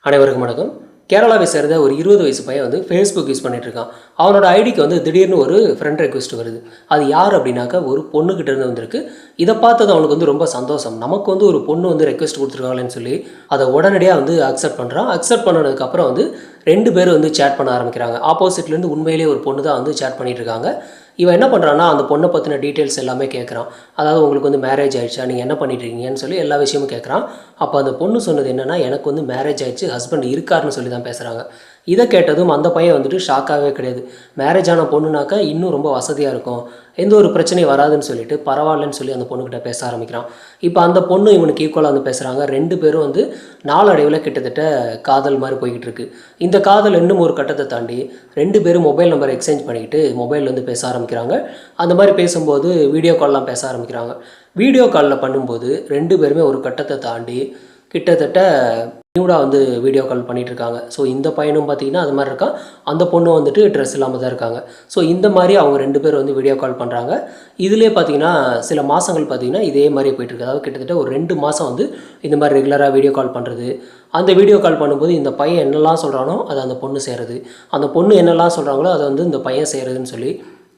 அனைவருக்கும் வணக்கம். கேரளாவை சேர்ந்த ஒரு 20 வயசு பையன் வந்து ஃபேஸ்புக் யூஸ் பண்ணிட்டு இருக்கான். அவனோட ஐடிக்கு வந்து திடீர்னு ஒரு ஃப்ரெண்ட் ரெக்வெஸ்ட் வருது. அது யார் அப்படின்னாக்கா ஒரு பொண்ணுகிட்ட இருந்து வந்திருக்கு. இதை பார்த்தது அவனுக்கு வந்து ரொம்ப சந்தோஷம். நமக்கு வந்து ஒரு பொண்ணு வந்து ரெக்வெஸ்ட் கொடுத்துருக்காங்களேன்னு சொல்லி அதை உடனடியாக வந்து அக்செப்ட் பண்ணுறான். அக்செப்ட் பண்ணதுக்கப்புறம் வந்து 2 பேரும் வந்து சேட் பண்ண ஆரம்பிக்கிறாங்க. ஆப்போசிட்லேருந்து உண்மையிலேயே ஒரு பொண்ணு தான் வந்து சேட் பண்ணிட்டு இருக்காங்க. இவன் என்ன பண்ணுறான்னா அந்த பொண்ணை பற்றின டீட்டெயில்ஸ் எல்லாமே கேட்குறான். அதாவது உங்களுக்கு வந்து மேரேஜ் ஆயிடுச்சா, நீங்கள் என்ன பண்ணிட்டு இருக்கீங்கன்னு சொல்லி எல்லா விஷயமும் கேட்குறான். அப்போ அந்த பொண்ணு சொன்னது என்னென்னா, எனக்கு வந்து மேரேஜ் ஆயிடுச்சு, ஹஸ்பண்ட் இருக்காருன்னு சொல்லி தான் பேசுகிறாங்க. இதை கேட்டதும் அந்த பையன் வந்துட்டு ஷாக்காகவே கிடையாது. மேரேஜ் ஆன பொண்ணுனாக்கா இன்னும் ரொம்ப வசதியாக இருக்கும், எந்த ஒரு பிரச்சனையும் வராதுன்னு சொல்லிட்டு பரவாயில்லன்னு சொல்லி அந்த பொண்ணுக்கிட்ட பேச ஆரம்பிக்கிறான். இப்போ அந்த பொண்ணு இவனுக்கு ஈக்குவலாக வந்து பேசுகிறாங்க. 2 பேரும் வந்து நாளடைவில் கிட்டத்தட்ட காதல் மாதிரி போய்கிட்டு இருக்கு. இந்த காதல் இன்னும் ஒரு கட்டத்தை தாண்டி 2 பேரும் மொபைல் நம்பர் எக்ஸ்சேஞ்ச் பண்ணிக்கிட்டு மொபைல் வந்து பேச ஆரம்பிக்கிறாங்க. அந்த மாதிரி பேசும்போது வீடியோ கால்லாம் பேச ஆரம்பிக்கிறாங்க. வீடியோ காலில் பண்ணும்போது 2 பேருமே ஒரு கட்டத்தை தாண்டி கிட்டத்தட்ட நியூடாக வந்து வீடியோ கால் பண்ணிகிட்டு இருக்காங்க. ஸோ இந்த பையனும் பார்த்தீங்கன்னா அது மாதிரி இருக்கான். அந்த பொண்ணும் வந்துட்டு ட்ரெஸ் இல்லாமல் தான் இருக்காங்க. ஸோ இந்த மாதிரி அவங்க 2 பேர் வந்து வீடியோ கால் பண்ணுறாங்க. இதிலே பார்த்தீங்கன்னா சில மாதங்கள் பார்த்தீங்கன்னா இதே மாதிரி போயிட்டுருக்கு. அதாவது கிட்டத்தட்ட ஒரு 2 மாதம் வந்து இந்த மாதிரி ரெகுலராக வீடியோ கால் பண்ணுறது. அந்த வீடியோ கால் பண்ணும்போது இந்த பையன் என்னெல்லாம் சொல்கிறானோ அதை அந்த பொண்ணு செய்கிறது, அந்த பொண்ணு என்னெல்லாம் சொல்கிறாங்களோ அதை வந்து இந்த பையன் செய்கிறதுன்னு சொல்லி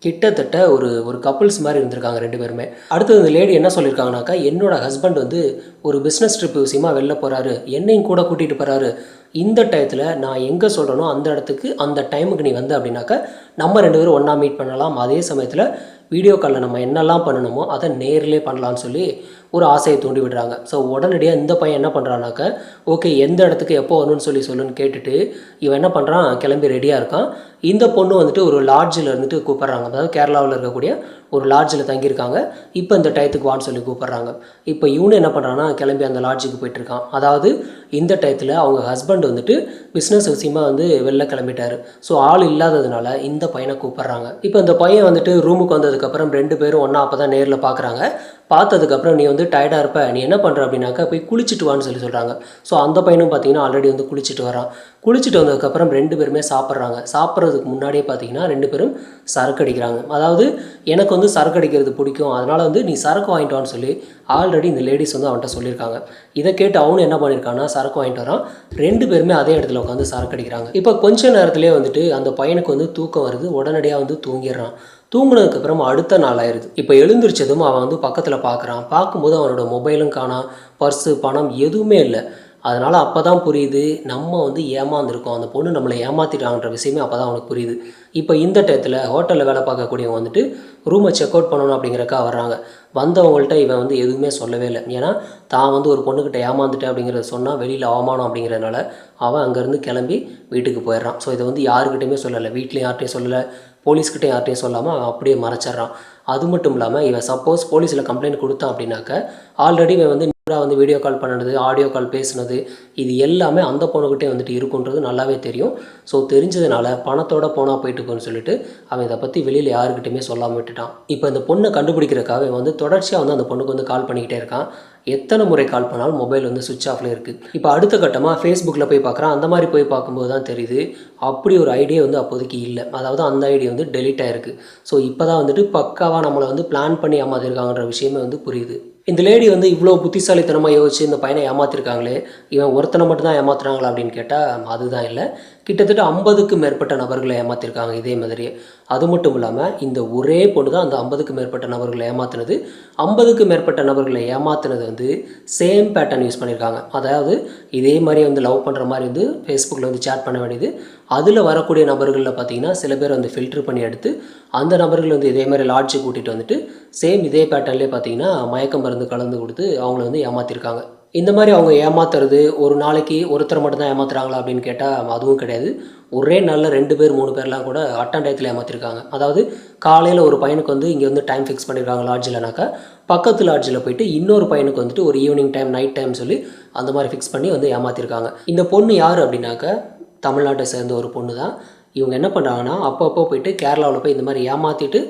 கிட்டத்தட்ட ஒரு கப்புள்ஸ் மாதிரி இருந்திருக்காங்க 2 பேருமே. அடுத்தது இந்த லேடி என்ன சொல்லியிருக்காங்கனாக்கா, என்னோட ஹஸ்பண்ட் வந்து ஒரு பிஸ்னஸ் ட்ரிப் விஷயமா வெளில போகிறாரு, என்னையும் கூட கூட்டிகிட்டு போகிறாரு. இந்த டயத்தில் நான் எங்கே சொல்கிறேனோ அந்த இடத்துக்கு அந்த டைமுக்கு நீ வந்து அப்படின்னாக்கா நம்ம 2 பேரும் ஒன்றா மீட் பண்ணலாம். அதே சமயத்தில் வீடியோ காலில் நம்ம என்னெல்லாம் பண்ணணுமோ அதை நேரிலே பண்ணலான்னு சொல்லி ஒரு ஆசையை தூண்டி விடுறாங்க. ஸோ உடனடியாக இந்த பையன் என்ன பண்ணுறான்னாக்கா, ஓகே எந்த இடத்துக்கு எப்போ வரணும்னு சொல்லுன்னு கேட்டுட்டு இவன் என்ன பண்ணுறான், கிளம்பி ரெடியாக இருக்கான். இந்த பொண்ணு வந்துட்டு ஒரு லாட்ஜில் இருந்துட்டு கூப்பிட்றாங்க. அதாவது கேரளாவில் இருக்கக்கூடிய ஒரு லாட்ஜில் தங்கியிருக்காங்க. இப்போ இந்த டயத்துக்கு வான்னு சொல்லி கூப்பிட்றாங்க. இப்போ இவனு என்ன பண்ணுறான்னா கிளம்பி அந்த லாட்ஜுக்கு போயிட்டுருக்கான். அதாவது இந்த டயத்தில் அவங்க ஹஸ்பண்ட் வந்துட்டு பிஸ்னஸ் விஷயமாக வந்து வெளில கிளம்பிட்டாரு. ஸோ ஆள் இல்லாததுனால இந்த பையனை கூப்பிட்றாங்க. இப்போ இந்த பையன் வந்துட்டு ரூமுக்கு வந்ததுக்கப்புறம் 2 பேரும் ஒன்றா அப்போ தான் நேரில் பார்க்குறாங்க. பார்த்ததுக்கப்புறம் நீ வந்து டயர்டாக இருப்ப, நீ என்ன பண்ணுற அப்படின்னாக்கா போய் குளிச்சுட்டு வான்னு சொல்லி சொல்கிறாங்க. ஸோ அந்த பையனும் பார்த்தீங்கன்னா ஆல்ரெடி வந்து குளிச்சுட்டு வரான். குளிச்சுட்டு வந்ததுக்கப்புறம் 2 பேருமே சாப்பிட்றாங்க. சாப்பிட்றதுக்கு முன்னாடியே பார்த்தீங்கன்னா 2 பேரும் சரக்கு அடிக்கிறாங்க. அதாவது எனக்கு வந்து சரக்கு அடிக்கிறது பிடிக்கும், அதனால் வந்து நீ சரக்கு வாங்கிட்டு வான்னு சொல்லி ஆல்ரெடி இந்த லேடிஸ் வந்து அவன்கிட்ட சொல்லியிருக்காங்க. இதை கேட்டு அவனு என்ன பண்ணியிருக்கான்னா சரக்கு வாங்கிட்டு வரான். 2 பேருமே அதே இடத்துல உட்காந்து சரக்கு அடிக்கிறாங்க. இப்போ கொஞ்ச நேரத்துலேயே வந்துட்டு அந்த பையனுக்கு வந்து தூக்கம் வருது. உடனடியாக வந்து தூங்கிடுறான். தூங்குனதுக்கப்புறம் அடுத்த நாள் ஆயிடுது. இப்போ எழுந்திரிச்சதும் அவன் வந்து பக்கத்தில் பார்க்குறான். பார்க்கும்போது அவனோட மொபைலும் காணாம், பர்ஸு, பணம் எதுவுமே இல்லை. அதனால் அப்போ தான் புரியுது, நம்ம வந்து ஏமாந்துருக்கோம், அந்த பொண்ணு நம்மளை ஏமாற்றிட்டாங்கன்ற விஷயமே அப்போ தான் அவனுக்கு புரியுது. இப்போ இந்த டயத்தில் ஹோட்டலில் வேலை பார்க்கக்கூடியவங்க வந்துட்டு ரூமை செக் அவுட் பண்ணணும் அப்படிங்கிறக்கா வர்றாங்க. வந்தவங்கள்ட்ட இவன் வந்து எதுவுமே சொல்லவே இல்லை. ஏன்னா தான் வந்து ஒரு பொண்ணுக்கிட்ட ஏமாந்துட்டேன் அப்படிங்கிறத சொன்னால் வெளியில் அவமானம் அப்படிங்கிறதுனால அவன் அங்கேருந்து கிளம்பி வீட்டுக்கு போயிடுறான். ஸோ இதை வந்து யாருக்கிட்டையுமே சொல்லலை, வீட்லேயும் யார்கிட்டையும் சொல்லலை, போலீஸ்கிட்டே யார்கிட்டையும் சொல்லாமல் அவன் அப்படியே மறைச்சிட்றான். அது மட்டும் இல்லாமல் இவன் சப்போஸ் போலீஸில் கம்ப்ளைண்ட் கொடுத்தான் அப்படின்னாக்க ஆல்ரெடி இவன் வந்து வந்து வீடியோ கால் பண்ணுறது, ஆடியோ கால் பேசுனது, இது எல்லாமே அந்த பொண்ணுக்கிட்டே வந்துட்டு இருக்குன்றது நல்லாவே தெரியும். ஸோ தெரிஞ்சதுனால பணத்தோட போனால் போயிட்டு போன்னு சொல்லிட்டு அவன் இதை பற்றி வெளியில் யாருக்கிட்டையுமே சொல்லாமல் விட்டுட்டான். இப்போ இந்த பொண்ணை கண்டுபிடிக்கிறக்காக அவன் வந்து தொடர்ச்சியாக வந்து அந்த பொண்ணுக்கு வந்து கால் பண்ணிக்கிட்டே இருக்கான். எத்தனை முறை கால் பண்ணாலும் மொபைல் வந்து சுவிட்ச் ஆஃப்ல இருக்குது. இப்போ அடுத்த கட்டமாக ஃபேஸ்புக்கில் போய் பார்க்குறான். அந்த மாதிரி போய் பார்க்கும்போது தான் தெரியுது அப்படி ஒரு ஐடியா வந்து அப்போதைக்கு இல்லை. அதாவது அந்த ஐடியா வந்து டெலீட் ஆகிருக்கு. ஸோ இப்போ தான் வந்துட்டு பக்காவாக நம்மளை வந்து பிளான் பண்ணி ஏமாத்திருக்காங்கன்ற விஷயமே வந்து புரியுது. இந்த லேடி வந்து இவ்வளோ புத்திசாலித்தனமாக யோசிச்சு இந்த பையனை ஏமாத்திருக்காங்களே, இவன் ஒருத்தனை மட்டும் தான் ஏமாத்துறாங்களா அப்படின்னு கேட்டால் அதுதான் இல்லை. கிட்டத்தட்ட 50க்கும் மேற்பட்ட நபர்களை ஏமாற்றிருக்காங்க இதே மாதிரியே. அது மட்டும் இல்லாமல் இந்த ஒரே பொண்ணு தான் அந்த 50க்கும் மேற்பட்ட நபர்களை ஏமாற்றினது. 50க்கும் மேற்பட்ட நபர்களை ஏமாற்றினது வந்து சேம் பேட்டர்ன் யூஸ் பண்ணியிருக்காங்க. அதாவது இதே மாதிரி வந்து லவ் பண்ணுற மாதிரி வந்து ஃபேஸ்புக்கில் வந்து சேட் பண்ண வேண்டியது. அதில் வரக்கூடிய நபர்களில் பார்த்தீங்கன்னா சில பேர் வந்து ஃபில்ட்ரு பண்ணி எடுத்து அந்த நபர்கள் வந்து இதே மாதிரி லாட்ஜுக்கு கூட்டிகிட்டு வந்துட்டு சேம் இதே பேட்டர்ன்லேயே பார்த்தீங்கன்னா மயக்க மருந்து கலந்து கொடுத்து அவங்கள வந்து ஏமாற்றிருக்காங்க. இந்த மாதிரி அவங்க ஏமாத்துறது ஒரு நாளைக்கு ஒருத்தர் மட்டும்தான் ஏமாத்துறாங்களா அப்படின்னு கேட்டால் அதுவும் கிடையாது. ஒரே நாளில் 2 பேர் 3 பேர்லாம் கூட டயத்தில் ஏமாற்றிருக்காங்க. அதாவது காலையில் ஒரு பையனுக்கு வந்து இங்கே வந்து டைம் ஃபிக்ஸ் பண்ணியிருக்காங்க லாட்ஜில்னாக்கா, பக்கத்து லாட்ஜில் போயிட்டு இன்னொரு பையனுக்கு வந்துட்டு ஒரு ஈவினிங் டைம், நைட் டைம் சொல்லி அந்த மாதிரி ஃபிக்ஸ் பண்ணி வந்து ஏமாற்றிருக்காங்க. இந்த பொண்ணு யார் அப்படின்னாக்கா தமிழ்நாட்டை சேர்ந்த ஒரு பொண்ணு தான். இவங்க என்ன பண்ணுறாங்கன்னா அப்பப்போ போயிட்டு கேரளாவில் போய் இந்த மாதிரி ஏமாற்றிட்டு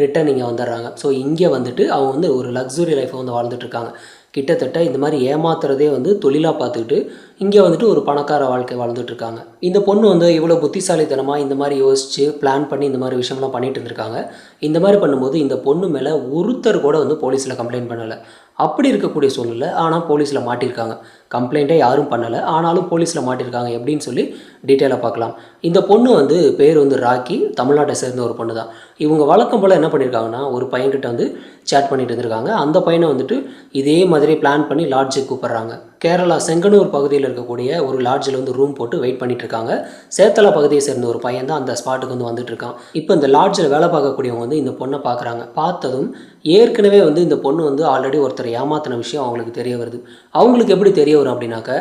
ரிட்டன் இங்கே வந்துடுறாங்க. ஸோ இங்கே வந்துட்டு அவங்க வந்து ஒரு லக்ஸுரி லைஃப்பை வந்து வாழ்ந்துட்டுருக்காங்க. கிட்டத்தட்ட இந்த மாதிரி ஏமாத்துறதே வந்து தொழிலாக பார்த்துக்கிட்டு இங்கே வந்துட்டு ஒரு பணக்கார வாழ்க்கை வாழ்ந்துட்டுருக்காங்க. இந்த பொண்ணு வந்து இவ்வளோ புத்திசாலித்தனமாக இந்த மாதிரி யோசித்து பிளான் பண்ணி இந்த மாதிரி விஷயம்லாம் பண்ணிட்டு இருந்திருக்காங்க. இந்த மாதிரி பண்ணும்போது இந்த பொண்ணு மேலே ஒருத்தர் கூட வந்து போலீஸில் கம்ப்ளைண்ட் பண்ணலை. அப்படி இருக்கக்கூடிய சூழ்நிலை ஆனால் போலீஸில் மாட்டியிருக்காங்க. கம்ப்ளைண்ட்டே யாரும் பண்ணலை, ஆனாலும் போலீஸில் மாட்டியிருக்காங்க எப்படின்னு சொல்லி டீட்டெயிலாக பார்க்கலாம். இந்த பொண்ணு வந்து பேர் வந்து ராக்கி, தமிழ்நாட்டை சேர்ந்த ஒரு பொண்ணு தான். இவங்க வழக்கம் போல் என்ன பண்ணியிருக்காங்கன்னா, ஒரு பையன்கிட்ட வந்து சேட் பண்ணிட்டு இருந்திருக்காங்க. அந்த பையனை வந்துட்டு இதே மாதிரி பிளான் பண்ணி லாட்ஜுக்கு கூப்பிட்றாங்க. கேரளா செங்கனூர் பகுதியில் இருக்கக்கூடிய ஒரு லாட்ஜில் வந்து ரூம் போட்டு வெயிட் பண்ணிட்டு இருக்காங்க. சேத்தலா பகுதியை சேர்ந்த ஒரு பையன் தான் அந்த ஸ்பாட்டுக்கு வந்து வந்துட்டு இருக்கான். இப்போ இந்த லாட்ஜில் வேலை பார்க்கக்கூடியவங்க வந்து இந்த பொண்ணை பார்க்குறாங்க. பார்த்ததும் ஏற்கனவே வந்து இந்த பொண்ணு வந்து ஆல்ரெடி ஒருத்தர் ஏமாத்தின விஷயம் அவங்களுக்கு தெரிய வருது. அவங்களுக்கு எப்படி தெரிய வரும் அப்படின்னாக்க,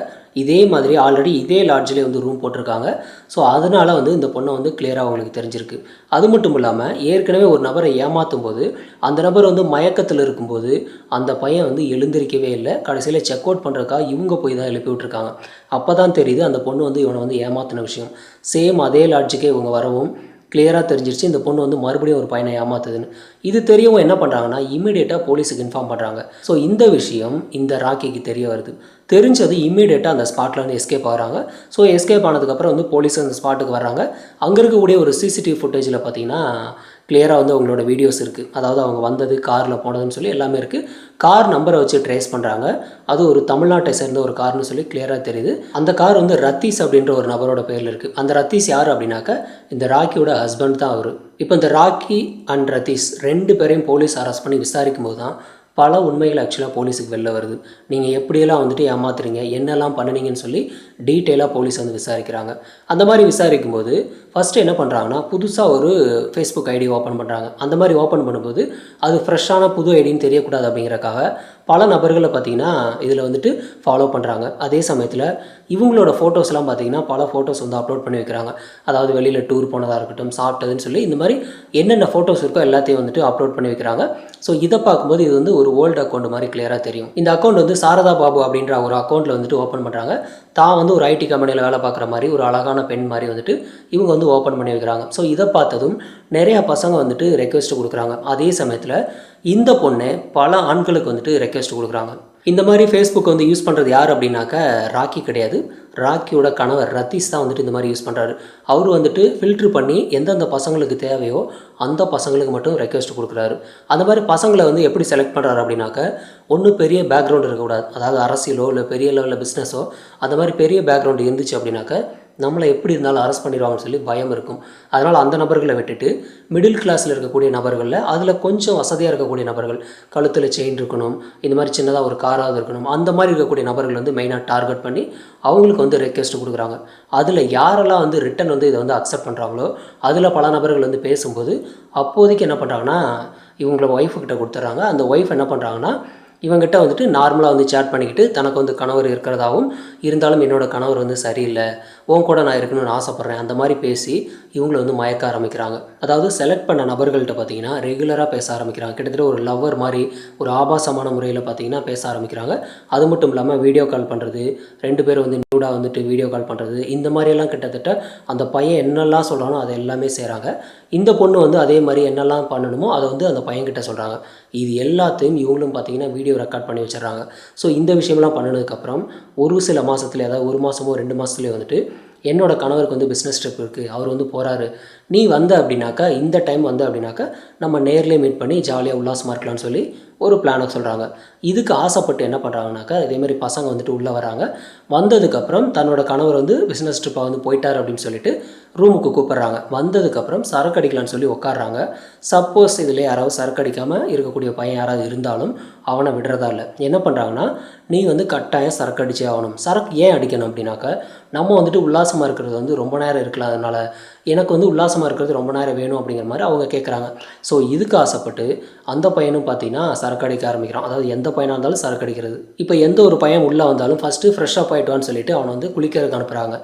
இதே மாதிரி ஆல்ரெடி இதே லாட்ஜிலே வந்து ரூம் போட்டிருக்காங்க. ஸோ அதனால் வந்து இந்த பொண்ணை வந்து கிளியராக அவங்களுக்கு தெரிஞ்சிருக்கு. அது மட்டும் இல்லாமல் ஏற்கனவே ஒரு நபரை ஏமாற்றும் போது அந்த நபர் வந்து மயக்கத்தில் இருக்கும்போது அந்த பையன் வந்து எழுந்திருக்கவே இல்லை. கடைசியில் செக் அவுட் பண்ணுறதுக்காக இவங்க போய் தான் எழுப்பி விட்டுருக்காங்க. அப்போ தான் தெரியுது அந்த பொண்ணு வந்து இவனை வந்து ஏமாத்தின விஷயம். சேம் அதே லாட்ஜுக்கே இவங்க வரவும் கிளியராக தெரிஞ்சிருச்சு இந்த பொண்ணு வந்து மறுபடியும் ஒரு பையனை ஏமாத்துதுன்னு. இது தெரியவும் என்ன பண்ணுறாங்கன்னா, இமீடியட்டாக போலீஸுக்கு இன்ஃபார்ம் பண்ணுறாங்க. ஸோ இந்த விஷயம் இந்த ராக்கிக்கு தெரிய வருது. தெரிஞ்சது இம்மீடியட்டாக அந்த ஸ்பாட்டில் வந்து எஸ்கேப் ஆகிறாங்க. ஸோ எஸ்கேப் ஆனதுக்கப்புறம் வந்து போலீஸ் அந்த ஸ்பாட்டுக்கு வர்றாங்க. அங்கே இருக்கக்கூடிய ஒரு சிசிடிவி ஃபுட்டேஜில் பார்த்தீங்கன்னா கிளியராக வந்து அவங்களோட வீடியோஸ் இருக்குது. அதாவது அவங்க வந்தது, காரில் போனதுன்னு சொல்லி எல்லாமே இருக்குது. கார் நம்பரை வச்சு ட்ரேஸ் பண்ணுறாங்க. அது ஒரு தமிழ்நாட்டை சேர்ந்த ஒரு கார்னு சொல்லி கிளியராக தெரியுது. அந்த கார் வந்து ரத்தீஸ் அப்படின்ற ஒரு நபரோட பேரில் இருக்குது. அந்த ரத்தீஸ் யார் அப்படின்னாக்க இந்த ராக்கியோட ஹஸ்பண்ட் தான் அவர். இப்போ இந்த ராக்கி அண்ட் ரத்தீஸ் 2 பேரையும் போலீஸ் அரெஸ்ட் பண்ணி விசாரிக்கும் போது தான் பல உண்மைகள் ஆக்சுவலாக போலீஸுக்கு வெளில வருது. நீங்கள் எப்படியெல்லாம் வந்துட்டு ஏமாத்துறீங்க, என்னெல்லாம் பண்ணினீங்கன்னு சொல்லி டீட்டெயிலாக போலீஸ் வந்து விசாரிக்கிறாங்க. அந்த மாதிரி விசாரிக்கும் போது ஃபஸ்ட்டு என்ன பண்ணுறாங்கன்னா, புதுசாக ஒரு ஃபேஸ்புக் ஐடி ஓப்பன் பண்ணுறாங்க. அந்த மாதிரி ஓப்பன் பண்ணும்போது அது ஃப்ரெஷ்ஷான புது ஐடின்னு தெரியக்கூடாது அப்படிங்கிறக்காக பல நபர்களை பார்த்திங்கன்னா இதில் வந்துட்டு ஃபாலோ பண்ணுறாங்க. அதே சமயத்தில் இவங்களோட ஃபோட்டோஸ்லாம் பார்த்திங்கன்னா பல ஃபோட்டோஸ் வந்து அப்லோட் பண்ணி வைக்கிறாங்க. அதாவது வெளியில் டூர் போனதாக இருக்கட்டும், சாப்பிட்டதுன்னு சொல்லி இந்த மாதிரி என்னென்ன ஃபோட்டோஸ் இருக்கோ எல்லாத்தையும் வந்துட்டு அப்லோட் பண்ணி வைக்கிறாங்க. ஸோ இதை பார்க்கும்போது இது வந்து ஒரு ஓல்டு அக்கௌண்ட் மாதிரி கிளியராக தெரியும். இந்த அக்கௌண்ட் வந்து சாரதா பாபு அப்படின்ற ஒரு அக்கௌண்ட்டில் வந்துட்டு ஓப்பன் பண்ணுறாங்க. தான் வந்து ஒரு ஐடி கம்பெனியில் வேலை பார்க்குற மாதிரி ஒரு அழகான பெண் மாதிரி வந்துட்டு இவங்க வந்து ஓப்பன் பண்ணி வைக்கிறாங்க. ஸோ இதை பார்த்ததும் நிறையா பசங்க வந்துட்டு ரெக்வெஸ்ட் கொடுக்குறாங்க. அதே சமயத்தில் இந்த பொண்ணு பல ஆண்களுக்கு வந்துட்டு ரெக்வெஸ்ட் கொடுக்குறாங்க. இந்த மாதிரி ஃபேஸ்புக் வந்து யூஸ் பண்ணுறது யார் அப்படின்னாக்க ராக்கி கிடையாது, ராக்கியோட கணவர் ரத்தீஸ் தான் வந்துட்டு இந்த மாதிரி யூஸ் பண்ணுறாரு. அவர் வந்துட்டு ஃபில்ட்ரு பண்ணி எந்தெந்த பசங்களுக்கு தேவையோ அந்த பசங்களுக்கு மட்டும் ரெக்வெஸ்ட் கொடுக்குறாரு. அந்த மாதிரி பசங்களை வந்து எப்படி செலக்ட் பண்ணுறாரு அப்படின்னாக்க, ஒன்றும் பெரிய பேக்ரவுண்ட் இருக்கக்கூடாது. அதாவது அரசியலோ இல்லை பெரிய லெவலில் பிஸ்னஸோ அந்த மாதிரி பெரிய பேக்ரவுண்ட் இருந்துச்சு அப்படின்னாக்க நம்மளை எப்படி இருந்தாலும் அரெஸ்ட் பண்ணிடுவாங்கன்னு சொல்லி பயம் இருக்கும். அதனால் அந்த நபர்களை விட்டுட்டு மிடில் கிளாஸில் இருக்கக்கூடிய நபர்களில் அதில் கொஞ்சம் வசதியாக இருக்கக்கூடிய நபர்கள், கழுத்தில் செயின் இருக்கணும், இந்த மாதிரி சின்னதாக ஒரு காராவது இருக்கணும், அந்த மாதிரி இருக்கக்கூடிய நபர்கள் வந்து மெயினாக டார்கெட் பண்ணி அவங்களுக்கு வந்து ரெக்வெஸ்ட் கொடுக்குறாங்க. அதில் யாரெல்லாம் வந்து ரிட்டன் வந்து இதை வந்து அக்செப்ட் பண்ணுறாங்களோ அதில் பல நபர்கள் வந்து பேசும்போது அப்போதைக்கு என்ன பண்ணுறாங்கன்னா இவங்கள ஒய்ஃபுக்கிட்ட கொடுத்துட்றாங்க. அந்த ஒய்ஃப் என்ன பண்ணுறாங்கன்னா இவங்ககிட்ட வந்துட்டு நார்மலாக வந்து சேட் பண்ணிக்கிட்டு தனக்கு வந்து கணவர் இருக்கிறதாகவும், இருந்தாலும் என்னோடய கணவர் வந்து சரியில்லை, உன் கூட நான் இருக்கணும்னு ஆசைப்பட்றேன், அந்த மாதிரி பேசி இவங்களை வந்து மயக்க ஆரம்பிக்கிறாங்க. அதாவது செலக்ட் பண்ண நபர்கள்ட்ட பார்த்திங்கன்னா ரெகுலராக பேச ஆரம்பிக்கிறாங்க. கிட்டத்தட்ட ஒரு லவ்வர் மாதிரி ஒரு ஆபாசமான முறையில் பார்த்திங்கன்னா பேச ஆரம்பிக்கிறாங்க. அது மட்டும் இல்லாமல் வீடியோ கால் பண்ணுறது, 2 பேரும் வந்து நியூடாக வந்துட்டு வீடியோ கால் பண்ணுறது, இந்த மாதிரியெல்லாம் கிட்டத்தட்ட அந்த பையன் என்னெல்லாம் சொல்கிறானோ அதை எல்லாமே செய்கிறாங்க. இந்த பொண்ணு வந்து அதே மாதிரி என்னெல்லாம் பண்ணணுமோ அதை வந்து அந்த பையன்கிட்ட சொல்கிறாங்க. இது எல்லாத்தையும் இவங்களும் பார்த்திங்கன்னா வீடியோ ரெக்கார்ட் பண்ணி வச்சிடறாங்க. ஸோ இந்த விஷயம்லாம் பண்ணினதுக்கப்புறம் ஒரு சில மாதத்துல, அதாவது 1 மாதமோ 2 மாதத்துலேயே வந்துட்டு என்னோட கணவருக்கு வந்து பிஸ்னஸ் ட்ரிப் இருக்குது, அவர் வந்து போகிறாரு, நீ வந்த அப்படின்னாக்கா இந்த டைம் வந்து அப்படின்னாக்கா நம்ம நேர்லேயே மீட் பண்ணி ஜாலியாக உல்லாசமாக இருக்கலாம்னு சொல்லி ஒரு பிளானை சொல்கிறாங்க. இதுக்கு ஆசைப்பட்டு என்ன பண்ணுறாங்கனாக்கா இதேமாதிரி பசங்க வந்துட்டு உள்ளே வராங்க. வந்ததுக்கப்புறம் தன்னோட கணவர் வந்து பிஸ்னஸ் ட்ரிப்பாக வந்து போயிட்டார் அப்படின்னு சொல்லிட்டு ரூமுக்கு கூப்பிட்றாங்க. வந்ததுக்கப்புறம் சரக்கு அடிக்கலான்னு சொல்லி உட்காடுறாங்க. சப்போஸ் இதில் யாராவது சரக்கு அடிக்காமல் இருக்கக்கூடிய பையன் யாராவது இருந்தாலும் அவனை விடுறதா இல்லை. என்ன பண்ணுறாங்கன்னா, நீ வந்து கட்டாயம் சரக்கு அடிச்சே ஆகணும். சரக்கு ஏன் அடிக்கணும் அப்படின்னாக்கா, நம்ம வந்துட்டு உல்லாசமாக இருக்கிறது வந்து ரொம்ப நேரம் இருக்கலாம், அதனால் எனக்கு வந்து உல்லாசமாக இருக்கிறது ரொம்ப நேரம் வேணும் அப்படிங்கிற மாதிரி அவங்க கேட்குறாங்க. ஸோ இதுக்கு ஆசைப்பட்டு அந்த பையனும் பார்த்தீங்கன்னா சரக்கு அடிக்க ஆரம்பிக்கிறான். அதாவது எந்த பையனாக இருந்தாலும் சரக்கு அடிக்கிறது. இப்போ எந்த ஒரு பையன் உள்ளே வந்தாலும் ஃபஸ்ட்டு ஃப்ரெஷ்ஷாக ஆகிட்டுவான்னு சொல்லிட்டு அவனை வந்து குளிக்கிறதுக்கு அனுப்புகிறாங்க.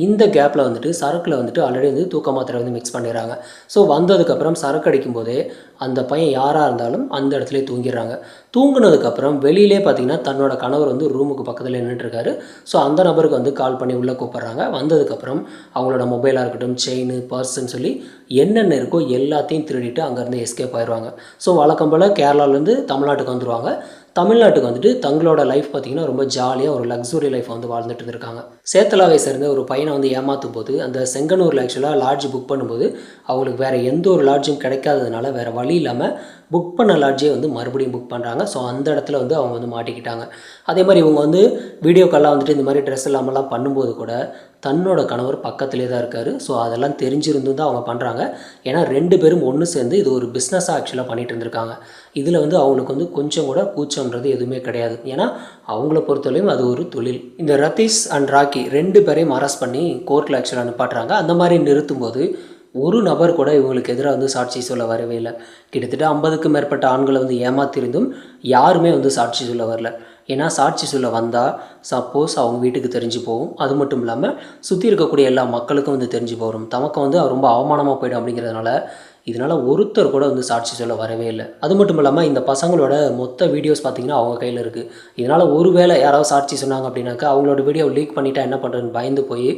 இந்த கேப்பில் வந்துட்டு சரக்கில் வந்துட்டு ஆல்ரெடி வந்து தூக்க மாத்திரை வந்து மிக்ஸ் பண்ணிடுறாங்க. ஸோ வந்ததுக்கப்புறம் சரக்கு அடிக்கும் போதே அந்த பையன் யாராக இருந்தாலும் அந்த இடத்துல தூங்கிடுறாங்க. தூங்கினதுக்கப்புறம் வெளியிலே பார்த்திங்கன்னா தன்னோட கணவர் வந்து ரூமுக்கு பக்கத்தில் நின்றுட்டுருக்காரு. ஸோ அந்த நபருக்கு வந்து கால் பண்ணி உள்ளே கூப்பிட்றாங்க. வந்ததுக்கப்புறம் அவங்களோட மொபைலாக இருக்கட்டும், செயின், பர்ஸ்ன்னு சொல்லி என்னென்ன இருக்கோ எல்லாத்தையும் திருடிட்டு அங்கேருந்து எஸ்கேப் ஆயிடுவாங்க. ஸோ வழக்கம் போல் கேரளாவிலேருந்து தமிழ்நாட்டுக்கு வந்துடுவாங்க. தமிழ்நாட்டுக்கு வந்துட்டு தங்களோட லைஃப் பார்த்திங்கன்னா ரொம்ப ஜாலியாக ஒரு லக்ஸுரி லைஃப் வந்து வாழ்ந்துட்டு இருந்திருக்காங்க. சேத்தலாவை சேர்ந்த ஒரு பையனை வந்து ஏமாற்றும் போது அந்த செங்கனூரில் ஆக்சுவலாக லாட்ஜ் புக் பண்ணும்போது அவங்களுக்கு வேறு எந்த ஒரு லாட்ஜும் கிடைக்காததுனால வேறு வழி இல்லாமல் புக் பண்ண லாட்ஜே வந்து மறுபடியும் புக் பண்ணுறாங்க. ஸோ அந்த இடத்துல வந்து அவங்க வந்து மாட்டிக்கிட்டாங்க. அதே மாதிரி இவங்க வந்து வீடியோ கால்லாம் வந்துட்டு இந்த மாதிரி ட்ரெஸ் இல்லாமலாம் பண்ணும்போது கூட தன்னோட கணவர் பக்கத்துலேயே தான் இருக்கார். ஸோ அதெல்லாம் தெரிஞ்சிருந்தும் தான் அவங்க பண்ணுறாங்க. ஏன்னா 2 பேரும் ஒன்று சேர்ந்து இது ஒரு பிஸ்னஸாக ஆக்சுவலாக பண்ணிகிட்டு இருந்திருக்காங்க. இதில் வந்து அவங்களுக்கு வந்து கொஞ்சம் கூட கூச்சம்ன்றது எதுவுமே கிடையாது. ஏன்னா அவங்கள பொறுத்தவரையும் அது ஒரு தொழில். இந்த ரதீஷ் அண்ட் ராக்கி 2 பேரையும் அரெஸ்ட் பண்ணி கோர்ட்டில் ஆக்சுவலாக நிப்பாட்டுறாங்க. அந்த மாதிரி நிறுத்தும்போது ஒரு நபர் கூட இவங்களுக்கு எதிராக வந்து சாட்சி சொல்ல வரவே இல்லை. கிட்டத்தட்ட 50க்கும் மேற்பட்ட ஆண்களை வந்து ஏமாத்திருந்தும் யாருமே வந்து சாட்சி சொல்ல வரல. ஏன்னா சாட்சி சொல்ல வந்தால் சப்போஸ் அவங்க வீட்டுக்கு தெரிஞ்சு போகும். அது மட்டும் இல்லாமல் சுற்றி இருக்கக்கூடிய எல்லா மக்களுக்கும் வந்து தெரிஞ்சு போகும். தமக்கு வந்து ரொம்ப அவமானமாக போய்டும். அப்படிங்கிறதுனால இதனால் ஒருத்தர் கூட வந்து சாட்சி சொல்ல வரவே இல்லை. அது மட்டும் இல்லாமல் இந்த பசங்களோட மொத்த வீடியோஸ் பார்த்திங்கன்னா அவங்க கையில் இருக்குது. இதனால் ஒருவேளை யாராவது சாட்சி சொன்னாங்க அப்படின்னாக்கா அவங்களோட வீடியோ லீக் பண்ணிட்டா என்ன பண்ணுறதுன்னு பயந்து போய்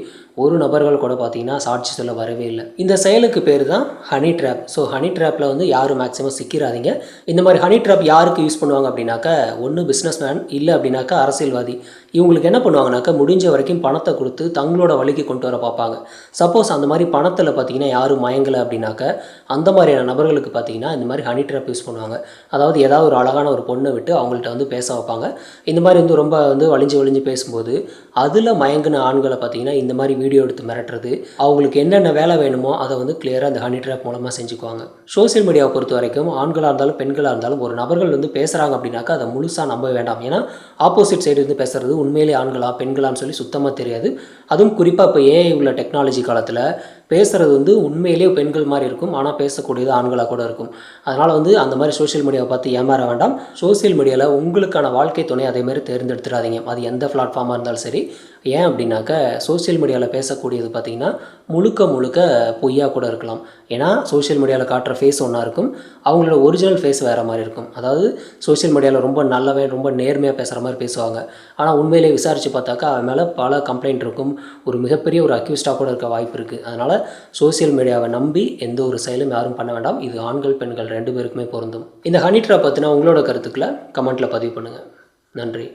ஒரு நபர்கள் கூட பார்த்திங்கன்னா சாட்சி சொல்ல வரவே இல்லை. இந்த செயலுக்கு பேர் தான் ஹனி ட்ராப். ஸோ ஹனி ட்ராப்பில் வந்து யாரும் மேக்ஸிமம் சிக்கிறாதீங்க. இந்த மாதிரி ஹனி ட்ராப் யாருக்கு யூஸ் பண்ணுவாங்க அப்படின்னாக்கா ஒன்று பிஸ்னஸ் மேன், இல்லை அப்படின்னாக்கா அரசியல்வாதி. இவங்களுக்கு என்ன பண்ணுவாங்கனாக்கா முடிஞ்ச வரைக்கும் பணத்தை கொடுத்து தங்களோட வழிக்கு கொண்டு வர பார்ப்பாங்க. சப்போஸ் அந்த மாதிரி பணத்தில் பார்த்திங்கன்னா யாரும் மயங்கலை அப்படின்னாக்கா அந்த மாதிரியான நபர்களுக்கு பார்த்திங்கன்னா இந்த மாதிரி ஹனி ட்ராப் யூஸ் பண்ணுவாங்க. அதாவது ஏதாவது ஒரு அழகான ஒரு பொண்ணை விட்டு அவங்கள்ட்ட வந்து பேச வைப்பாங்க. இந்த மாதிரி வந்து ரொம்ப வந்து வழிஞ்சு பேசும்போது அதில் மயங்கின ஆண்களை பார்த்திங்கன்னா இந்த மாதிரி வீடியோ எடுத்து மிரட்டுறது, அவங்களுக்கு என்னென்ன வேலை வேணுமோ அதை வந்து கிளியராக அந்த ஹனி ட்ராப் மூலமாக செஞ்சுக்குவாங்க. சோசியல் மீடியாவை பொறுத்த வரைக்கும் ஆண்களாக இருந்தாலும் பெண்களாக இருந்தாலும் ஒரு நபர்கள் வந்து பேசுகிறாங்க அப்படின்னாக்கா அதை முழுசாக நம்ப வேண்டாம். ஏன்னா ஆப்போசிட் சைடு வந்து பேசுகிறது உண்மையிலே ஆண்களா பெண்களான்னு சொல்லி சுத்தமாக தெரியாது. அதுவும் குறிப்பாக இப்போ ஏஐ உள்ள டெக்னாலஜி காலத்தில் பேசுகிறது வந்து உண்மையிலேயே பெண்கள் மாதிரி இருக்கும், ஆனால் பேசக்கூடியது ஆண்களாக கூட இருக்கும். அதனால் வந்து அந்த மாதிரி சோஷியல் மீடியாவை பார்த்து ஏமாற வேண்டாம். சோஷியல் மீடியாவில் உங்களுக்கான வாழ்க்கை துணை அதேமாதிரி தேர்ந்தெடுத்துடாதீங்க. அது எந்த பிளாட்ஃபார்மாக இருந்தாலும் சரி. ஏன் அப்படின்னாக்க சோஷியல் மீடியாவில் பேசக்கூடியது பார்த்திங்கன்னா முழுக்க பொய்யா கூட இருக்கலாம். ஏன்னா சோஷியல் மீடியாவில் காட்டுற ஃபேஸ் ஒன்றா இருக்கும், அவங்களோட ஒரிஜினல் ஃபேஸ் வேறு மாதிரி இருக்கும். அதாவது சோஷியல் மீடியாவில் ரொம்ப நல்லவன் ரொம்ப நேர்மையாக பேசுகிற மாதிரி பேசுவாங்க, ஆனால் உண்மையிலே விசாரித்து பார்த்தாக்கா அவன் மேலே பல கம்ப்ளைண்ட் இருக்கும், ஒரு மிகப்பெரிய ஒரு அக்யூஸ்டாக கூட இருக்க வாய்ப்பு இருக்குது. அதனால் சோஷியல் மீடியாவை நம்பி எந்த ஒரு செயலும் யாரும் பண்ண வேண்டாம். இது ஆண்கள் பெண்கள் 2 பேருக்குமே பொருந்தும். இந்த ஹனி ட்ராப் பற்றினா உங்களோட கருத்துக்களை கமெண்ட்டில் பதிவு பண்ணுங்கள். நன்றி.